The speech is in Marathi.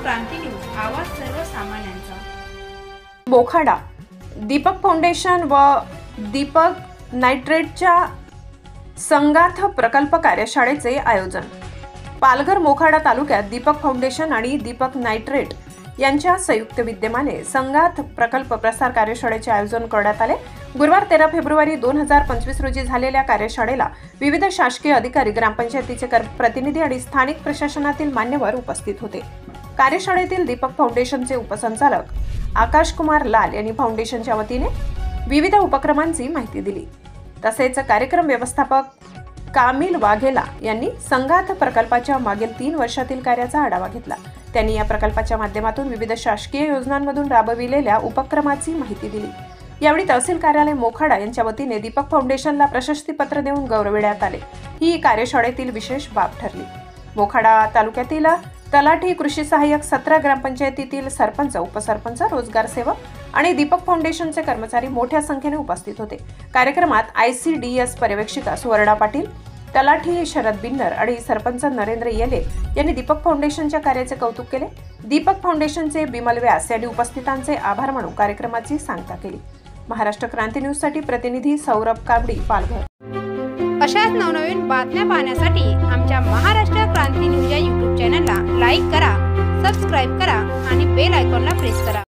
क्रांती न्यूज, आवाज सर्वसामान्यांचा। मोखाडा दीपक फाउंडेशन व दीपक नायट्रेटच्या संगाथ प्रकल्प कार्यशाळेचे आयोजन। पालघर मोखाडा तालुक्यात दीपक फाउंडेशन आणि दीपक नायट्रेट यांच्या संयुक्त विद्यमाने संगाथ प्रकल्प प्रसार कार्यशाळेचे आयोजन करण्यात आले। गुरुवार 13 फेब्रुवारी 2025 रोजी झालेल्या कार्यशाळेला विविध शासकीय अधिकारी, ग्रामपंचायतीचे प्रतिनिधी आणि स्थानिक प्रशासनातील मान्यवर उपस्थित होते। कार्यशाळेतील दीपक फाउंडेशनचे उपसंचालक आकाश कुमार लाल यांनी फाउंडेशनच्या वतीने विविध उपक्रमांची माहिती दिली। तसेच कार्यक्रम व्यवस्थापक कामिल वाघेला यांनी संगाथ प्रकल्पाच्या मागील 3 वर्षातील कार्याचा आढावा घेतला। त्यांनी या प्रकल्पाच्या माध्यमातून विविध शासकीय योजनांमधून राबविलेल्या उपक्रमाची माहिती दिली। यावेळी तहसील कार्यालय मोखाडा यांच्या वतीने दीपक फाउंडेशनला प्रशस्तीपत्र देऊन गौरविण्यात आले। ही कार्यशाळेतील विशेष बाब ठरली। मोखाडा तालुक्यातील तलाठी, कृषी सहाय्यक, 17 ग्रामपंचायतीतील सरपंच, उपसरपंच, रोजगार सेवक आणि दीपक फाउंडेशनचे कर्मचारी मोठ्या संख्येने उपस्थित होते। कार्यक्रमात ICDS पर्यवेक्षिका सुवर्णा पाटील, तलाठी शरद बिन्नर आणि सरपंच नरेंद्र येले यांनी दीपक फाउंडेशनच्या कार्याचे कौतुक केले। दीपक फाउंडेशनचे बिमल व्यास यांनी उपस्थितांचे आभार मानून कार्यक्रमाची सांगता केली। महाराष्ट्र क्रांती न्यूज साठी प्रतिनिधी सौरभ काबडी, पालघर। अशाच नवनवीन बातम्या पाहण्यासाठी आमच्या महाराष्ट्र क्रांती न्यूज या YouTube चॅनलला लाईक करा, सबस्क्राईब करा आणि बेल आयकॉनला प्रेस करा।